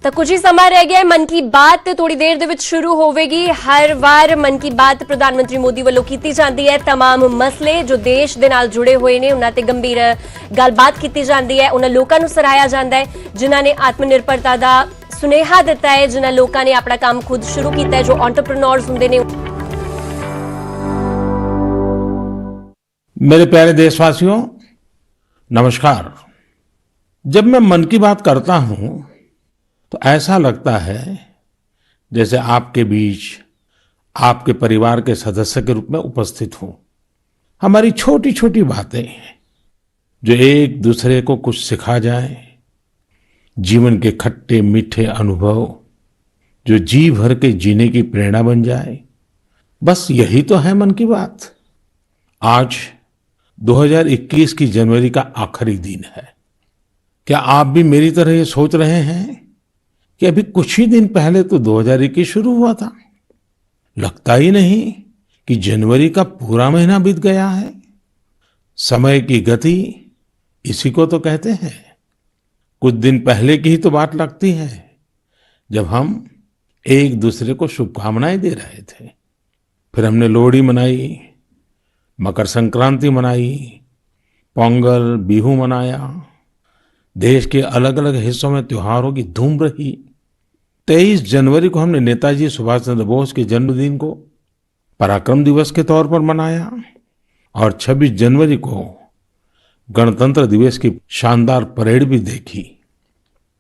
ਤਾਂ ਕੁਝ ਹੀ ਸਮਾਂ ਰਹਿ ਗਿਆ ਹੈ। ਮਨ ਕੀ ਬਾਤ ਥੋੜੀ ਦੇਰ ਦੇ ਵਿੱਚ ਸ਼ੁਰੂ ਹੋਵੇਗੀ। ਹਰ ਵਾਰ ਮਨ ਕੀ ਬਾਤ ਪ੍ਰਧਾਨ ਮੰਤਰੀ ਮੋਦੀ ਵੱਲੋਂ ਕੀਤੀ ਜਾਂਦੀ ਹੈ। तमाम ਮਸਲੇ ਜੋ ਦੇਸ਼ ਦੇ ਨਾਲ ਜੁੜੇ ਹੋਏ ਨੇ ਉਹਨਾਂ ਤੇ ਗੰਭੀਰ ਗੱਲਬਾਤ ਕੀਤੀ ਜਾਂਦੀ ਹੈ। ਉਹਨਾਂ ਲੋਕਾਂ ਨੂੰ ਸਰਾਹਿਆ ਜਾਂਦਾ ਹੈ ਜਿਨ੍ਹਾਂ ਨੇ ਆਤਮ ਨਿਰਭਰਤਾ ਦਾ ਸੁਨੇਹਾ ਦਿੱਤਾ ਹੈ, ਜਿਨ੍ਹਾਂ ਲੋਕਾਂ ਨੇ ਆਪਣਾ ਕੰਮ ਖੁਦ ਸ਼ੁਰੂ ਕੀਤਾ ਹੈ, ਜੋ एंटरप्रेन्योर्स ਹੁੰਦੇ ਨੇ। मेरे प्यारे देशवासियों, नमस्कार। जब मैं मन की बात करता हूं तो ऐसा लगता है जैसे आपके बीच आपके परिवार के सदस्य के रूप में उपस्थित हूं। हमारी छोटी छोटी बातें जो एक दूसरे को कुछ सिखा जाए, जीवन के खट्टे मीठे अनुभव जो जी भर के जीने की प्रेरणा बन जाए, बस यही तो है मन की बात। आज 2021 की जनवरी का आखिरी दिन है। क्या आप भी मेरी तरह ये सोच रहे हैं कि अभी कुछ ही दिन पहले तो 2021 शुरू हुआ था? लगता ही नहीं कि जनवरी का पूरा महीना बीत गया है। समय की गति इसी को तो कहते हैं। कुछ दिन पहले की ही तो बात लगती है जब हम एक दूसरे को शुभकामनाएं दे रहे थे। फिर हमने लोहड़ी मनाई, मकर संक्रांति मनाई, पोंगल, बिहू मनाया। देश के अलग अलग हिस्सों में त्योहारों की धूम रही। 23 जनवरी को हमने नेताजी सुभाष चंद्र बोस के जन्मदिन को पराक्रम दिवस के तौर पर मनाया और 26 जनवरी को गणतंत्र दिवस की शानदार परेड भी देखी।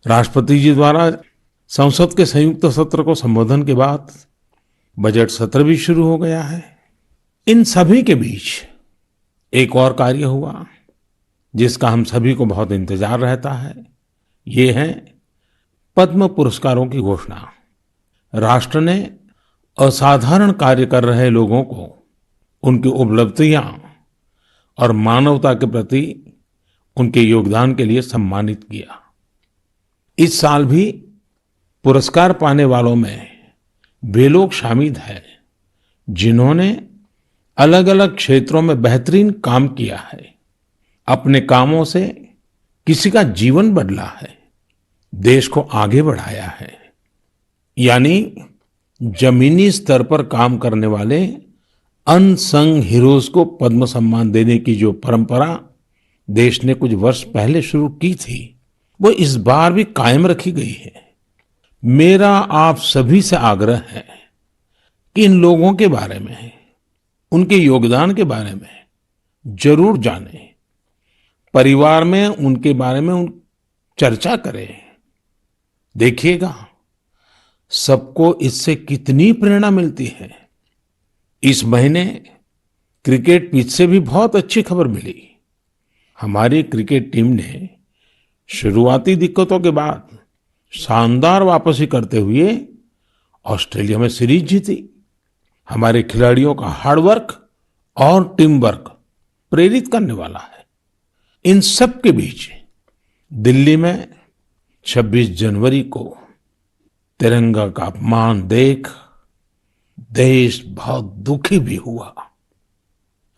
राष्ट्रपति जी द्वारा संसद के संयुक्त सत्र को संबोधन के बाद बजट सत्र भी शुरू हो गया है। इन सभी के बीच एक और कार्य हुआ जिसका हम सभी को बहुत इंतजार रहता है। ये है पद्म पुरस्कारों की घोषणा। राष्ट्र ने असाधारण कार्य कर रहे लोगों को उनकी उपलब्धियां और मानवता के प्रति उनके योगदान के लिए सम्मानित किया। इस साल भी पुरस्कार पाने वालों में वे लोग शामिल हैं जिन्होंने अलग अलग क्षेत्रों में बेहतरीन काम किया है, अपने कामों से किसी का जीवन बदला है, देश को आगे बढ़ाया है। यानी जमीनी स्तर पर काम करने वाले अनसंग हीरोज को पद्म सम्मान देने की जो परंपरा देश ने कुछ वर्ष पहले शुरू की थी, वो इस बार भी कायम रखी गई है। मेरा आप सभी से आग्रह है कि इन लोगों के बारे में, उनके योगदान के बारे में जरूर जानें, परिवार में उनके बारे में चर्चा करें। देखिएगा सबको इससे कितनी प्रेरणा मिलती है। इस महीने क्रिकेट पिच से भी बहुत अच्छी खबर मिली। हमारी क्रिकेट टीम ने शुरुआती दिक्कतों के बाद शानदार वापसी करते हुए ऑस्ट्रेलिया में सीरीज जीती। हमारे खिलाड़ियों का हार्डवर्क और टीम वर्क प्रेरित करने वाला है। इन सब के बीच दिल्ली में 26 जनवरी को तिरंगा का अपमान देख देश बहुत दुखी भी हुआ।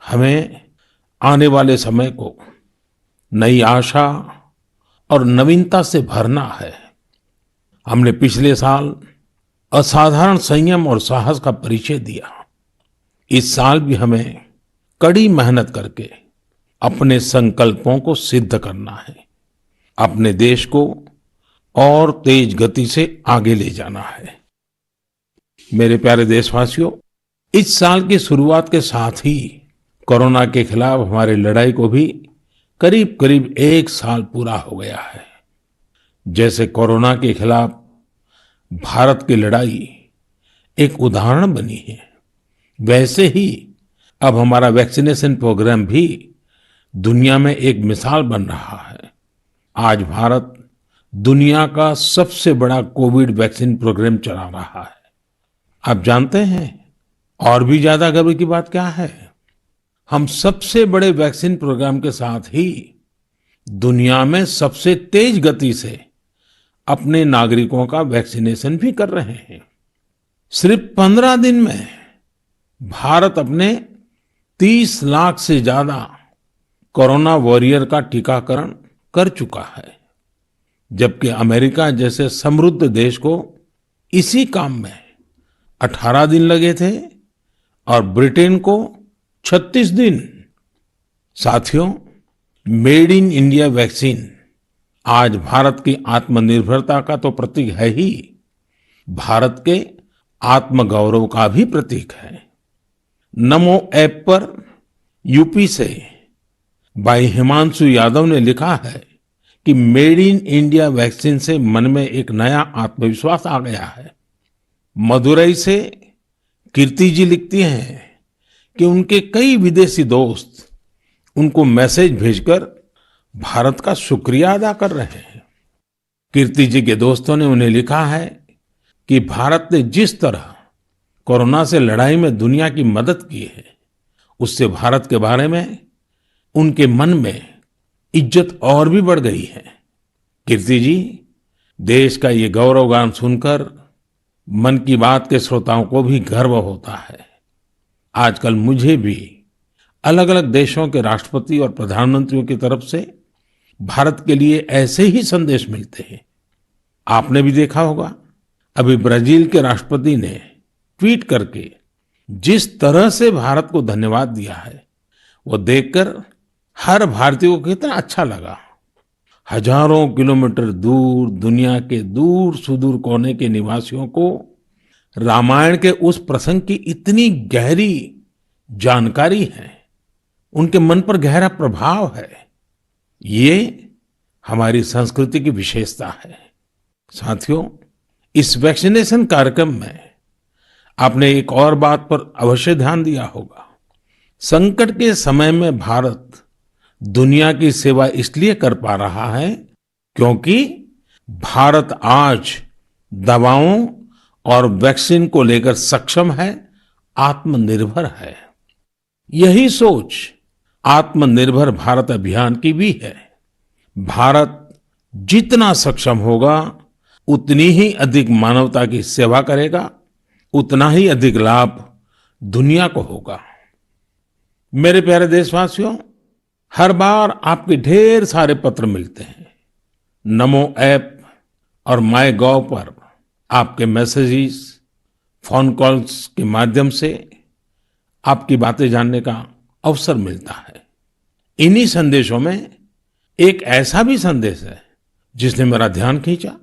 हमें आने वाले समय को नई आशा और नवीनता से भरना है। हमने पिछले साल असाधारण संयम और साहस का परिचय दिया। इस साल भी हमें कड़ी मेहनत करके अपने संकल्पों को सिद्ध करना है। अपने देश को और तेज गति से आगे ले जाना है। मेरे प्यारे देशवासियों, इस साल की शुरुआत के साथ ही कोरोना के खिलाफ हमारी लड़ाई को भी करीब करीब 1 साल पूरा हो गया है। जैसे कोरोना के खिलाफ भारत की लड़ाई एक उदाहरण बनी है, वैसे ही अब हमारा वैक्सीनेशन प्रोग्राम भी दुनिया में एक मिसाल बन रहा है। आज भारत दुनिया का सबसे बड़ा कोविड वैक्सीन प्रोग्राम चला रहा है। आप जानते हैं और भी ज्यादा गर्व की बात क्या है? हम सबसे बड़े वैक्सीन प्रोग्राम के साथ ही दुनिया में सबसे तेज गति से अपने नागरिकों का वैक्सीनेशन भी कर रहे हैं। सिर्फ 15 दिन में भारत अपने 30 लाख से ज्यादा कोरोना वॉरियर का टीकाकरण कर चुका है। जबकि अमेरिका जैसे समृद्ध देश को इसी काम में 18 दिन लगे थे और ब्रिटेन को 36 दिन। साथियों, मेड इन इंडिया वैक्सीन आज भारत की आत्मनिर्भरता का तो प्रतीक है ही, भारत के आत्मगौरव का भी प्रतीक है। नमो ऐप पर यूपी से भाई हिमांशु यादव ने लिखा है कि मेड इन इंडिया वैक्सीन से मन में एक नया आत्मविश्वास आ गया है। मदुरई से कीर्ति जी लिखती हैं कि उनके कई विदेशी दोस्त उनको मैसेज भेजकर भारत का शुक्रिया अदा कर रहे हैं। कीर्ति जी के दोस्तों ने उन्हें लिखा है कि भारत ने जिस तरह कोरोना से लड़ाई में दुनिया की मदद की है, उससे भारत के बारे में उनके मन में इज्जत और भी बढ़ गई है। कीर्ति जी, देश का ये गौरवगान सुनकर मन की बात के श्रोताओं को भी गर्व होता है। आजकल मुझे भी अलग अलग देशों के राष्ट्रपति और प्रधानमंत्रियों की तरफ से भारत के लिए ऐसे ही संदेश मिलते हैं। आपने भी देखा होगा, अभी ब्राजील के राष्ट्रपति ने ट्वीट करके जिस तरह से भारत को धन्यवाद दिया है, वो देखकर हर भारतीय को कितना अच्छा लगा। हजारों किलोमीटर दूर दुनिया के दूर सुदूर कोने के निवासियों को रामायण के उस प्रसंग की इतनी गहरी जानकारी है, उनके मन पर गहरा प्रभाव है। ये हमारी संस्कृति की विशेषता है। साथियों, इस वैक्सीनेशन कार्यक्रम में आपने एक और बात पर अवश्य ध्यान दिया होगा। संकट के समय में भारत दुनिया की सेवा इसलिए कर पा रहा है क्योंकि भारत आज दवाओं और वैक्सीन को लेकर सक्षम है, आत्मनिर्भर है। यही सोच आत्मनिर्भर भारत अभियान की भी है। भारत जितना सक्षम होगा, उतनी ही अधिक मानवता की सेवा करेगा, उतना ही अधिक लाभ दुनिया को होगा। मेरे प्यारे देशवासियों, हर बार आपके ढेर सारे पत्र मिलते हैं। नमो ऐप और माय गॉव पर आपके मैसेजेस, फोन कॉल्स के माध्यम से आपकी बातें जानने का अवसर मिलता है। इन्हीं संदेशों में एक ऐसा भी संदेश है जिसने मेरा ध्यान खींचा।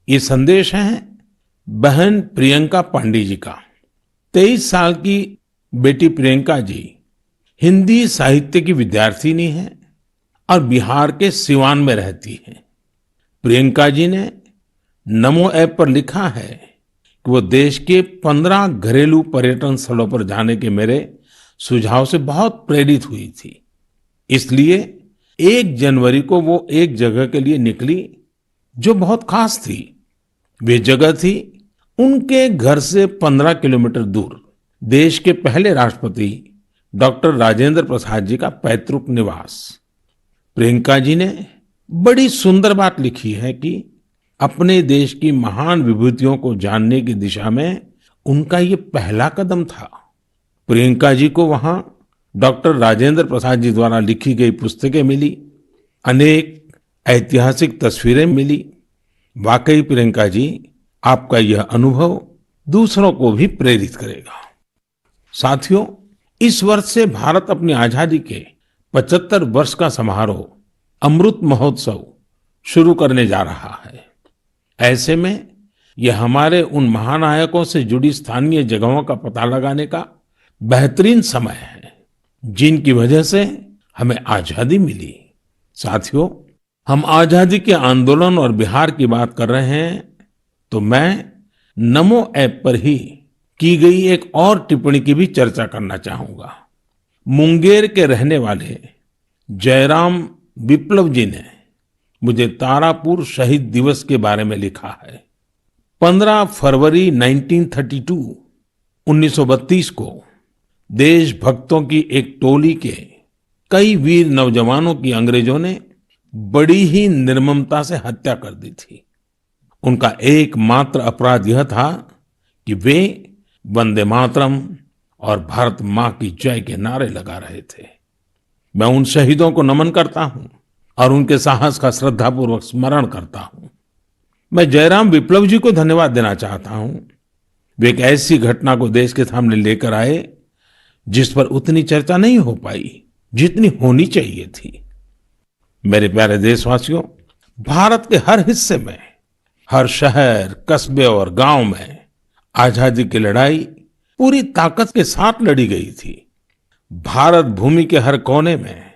ये संदेश है बहन प्रियंका पांडे जी का। 23 साल की बेटी प्रियंका जी हिंदी साहित्य की विद्यार्थिनी है और बिहार के सिवान में रहती है। प्रियंका जी ने नमो ऐप पर लिखा है कि वो देश के 15 घरेलू पर्यटन स्थलों पर जाने के मेरे सुझाव से बहुत प्रेरित हुई थी। इसलिए 1 जनवरी को वो एक जगह के लिए निकली जो बहुत खास थी। वे जगह थी उनके घर से 15 किलोमीटर दूर देश के पहले राष्ट्रपति डॉक्टर राजेंद्र प्रसाद जी का पैतृक निवास। प्रियंका जी ने बड़ी सुंदर बात लिखी है कि अपने देश की महान विभूतियों को जानने की दिशा में उनका ये पहला कदम था। प्रियंका जी को वहां डॉक्टर राजेंद्र प्रसाद जी द्वारा लिखी गई पुस्तकें मिली, अनेक ऐतिहासिक तस्वीरें मिली। वाकई प्रियंका जी, आपका यह अनुभव दूसरों को भी प्रेरित करेगा। साथियों, इस वर्ष से भारत अपनी आजादी के 75 वर्ष का समारोह अमृत महोत्सव शुरू करने जा रहा है। ऐसे में यह हमारे उन महानायकों से जुड़ी स्थानीय जगहों का पता लगाने का बेहतरीन समय है जिनकी वजह से हमें आजादी मिली। साथियों, हम आजादी के आंदोलन और बिहार की बात कर रहे हैं तो मैं नमो ऐप पर ही की गई एक और टिप्पणी की भी चर्चा करना चाहूंगा। मुंगेर के रहने वाले जयराम विप्लव जी ने मुझे तारापुर शहीद दिवस के बारे में लिखा है। 15 फरवरी 1932 को देशभक्तों की एक टोली के कई वीर नौजवानों की अंग्रेजों ने बड़ी ही निर्ममता से हत्या कर दी थी। उनका एकमात्र अपराध यह था कि वे वंदे मातरम और भारत मां की जय के नारे लगा रहे थे। मैं उन शहीदों को नमन करता हूं और उनके साहस का श्रद्धापूर्वक स्मरण करता हूं। मैं जयराम विप्लव जी को धन्यवाद देना चाहता हूं। वे एक ऐसी घटना को देश के सामने लेकर आए जिस पर उतनी चर्चा नहीं हो पाई जितनी होनी चाहिए थी। मेरे प्यारे देशवासियों, भारत के हर हिस्से में, हर शहर, कस्बे और गांव में आजादी की लड़ाई पूरी ताकत के साथ लड़ी गई थी। भारत भूमि के हर कोने में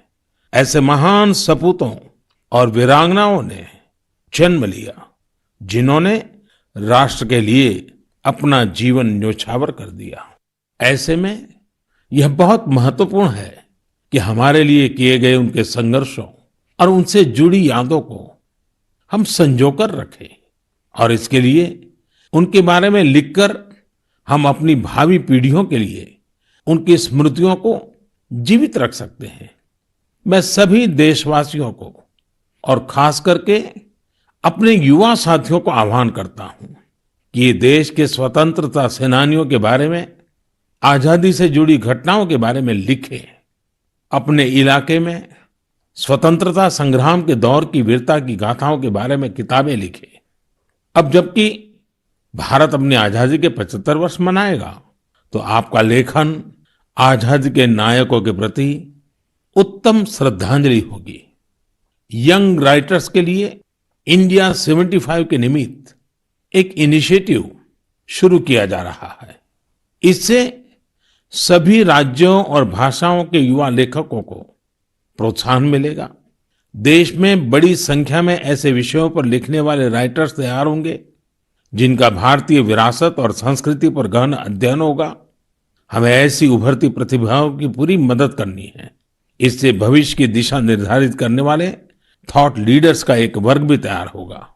ऐसे महान सपूतों और वीरांगनाओं ने जन्म लिया जिन्होंने राष्ट्र के लिए अपना जीवन न्योछावर कर दिया। ऐसे में यह बहुत महत्वपूर्ण है कि हमारे लिए किए गए उनके संघर्षों और उनसे जुड़ी यादों को हम संजोकर रखें और इसके लिए उनके बारे में लिखकर हम अपनी भावी पीढ़ियों के लिए उनकी स्मृतियों को जीवित रख सकते हैं। मैं सभी देशवासियों को और खास करके अपने युवा साथियों को आह्वान करता हूं कि ये देश के स्वतंत्रता सेनानियों के बारे में, आजादी से जुड़ी घटनाओं के बारे में लिखें। अपने इलाके में स्वतंत्रता संग्राम के दौर की वीरता की गाथाओं के बारे में किताबें लिखें। अब जबकि भारत अपनी आजादी के 75 वर्ष मनाएगा, तो आपका लेखन आजादी के नायकों के प्रति उत्तम श्रद्धांजलि होगी। यंग राइटर्स के लिए इंडिया 75 के निमित्त एक इनिशिएटिव शुरू किया जा रहा है। इससे सभी राज्यों और भाषाओं के युवा लेखकों को प्रोत्साहन मिलेगा। देश में बड़ी संख्या में ऐसे विषयों पर लिखने वाले राइटर्स तैयार होंगे जिनका भारतीय विरासत और संस्कृति पर गहन अध्ययन होगा। हमें ऐसी उभरती प्रतिभाओं की पूरी मदद करनी है। इससे भविष्य की दिशा निर्धारित करने वाले थॉट लीडर्स का एक वर्ग भी तैयार होगा।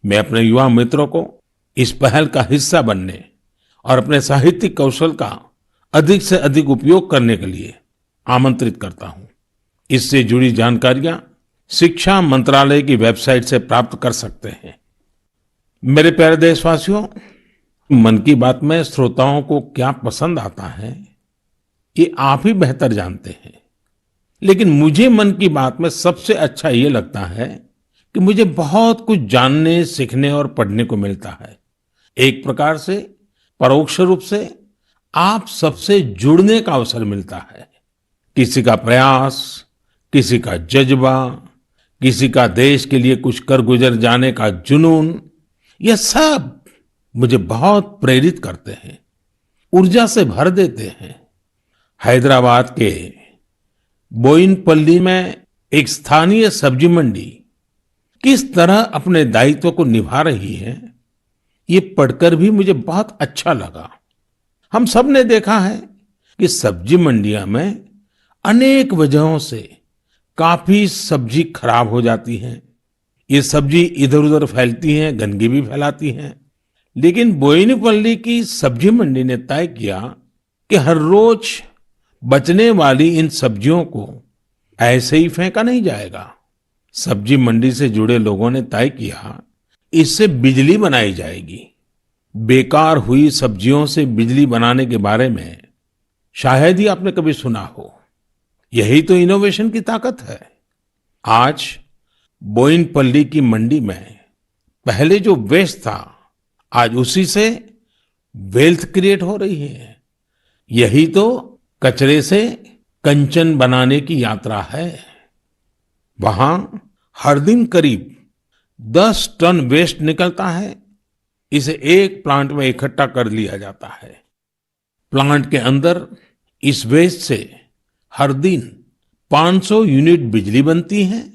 मैं अपने युवा मित्रों को इस पहल का हिस्सा बनने और अपने साहित्यिक कौशल का अधिक से अधिक उपयोग करने के लिए आमंत्रित करता हूं। इससे जुड़ी जानकारियां शिक्षा मंत्रालय की वेबसाइट से प्राप्त कर सकते हैं। मेरे प्यारे देशवासियों, मन की बात में श्रोताओं को क्या पसंद आता है ये आप ही बेहतर जानते हैं, लेकिन मुझे मन की बात में सबसे अच्छा ये लगता है कि मुझे बहुत कुछ जानने, सीखने और पढ़ने को मिलता है। एक प्रकार से परोक्ष रूप से आप सबसे जुड़ने का अवसर मिलता है। किसी का प्रयास, किसी का जज्बा, किसी का देश के लिए कुछ कर गुजर जाने का जुनून, यह सब मुझे बहुत प्रेरित करते हैं, ऊर्जा से भर देते हैं। हैदराबाद के बोयिनपल्ली में एक स्थानीय सब्जी मंडी किस तरह अपने दायित्व को निभा रही है, ये पढ़कर भी मुझे बहुत अच्छा लगा। हम सब ने देखा है कि सब्जी मंडियां में अनेक वजहों से काफी सब्जी खराब हो जाती है। ये सब्जी इधर उधर फैलती हैं, गंदगी भी फैलाती हैं। लेकिन बोयिनपल्ली की सब्जी मंडी ने तय किया कि हर रोज बचने वाली इन सब्जियों को ऐसे ही फेंका नहीं जाएगा। सब्जी मंडी से जुड़े लोगों ने तय किया इससे बिजली बनाई जाएगी। बेकार हुई सब्जियों से बिजली बनाने के बारे में शायद ही आपने कभी सुना हो। यही तो इनोवेशन की ताकत है। आज बोयिनपल्ली की मंडी में पहले जो वेस्ट था, आज उसी से वेल्थ क्रिएट हो रही है। यही तो कचरे से कंचन बनाने की यात्रा है। वहां हर दिन करीब 10 टन वेस्ट निकलता है। इसे एक प्लांट में इकट्ठा कर लिया जाता है। प्लांट के अंदर इस वेस्ट से हर दिन 500 यूनिट बिजली बनती है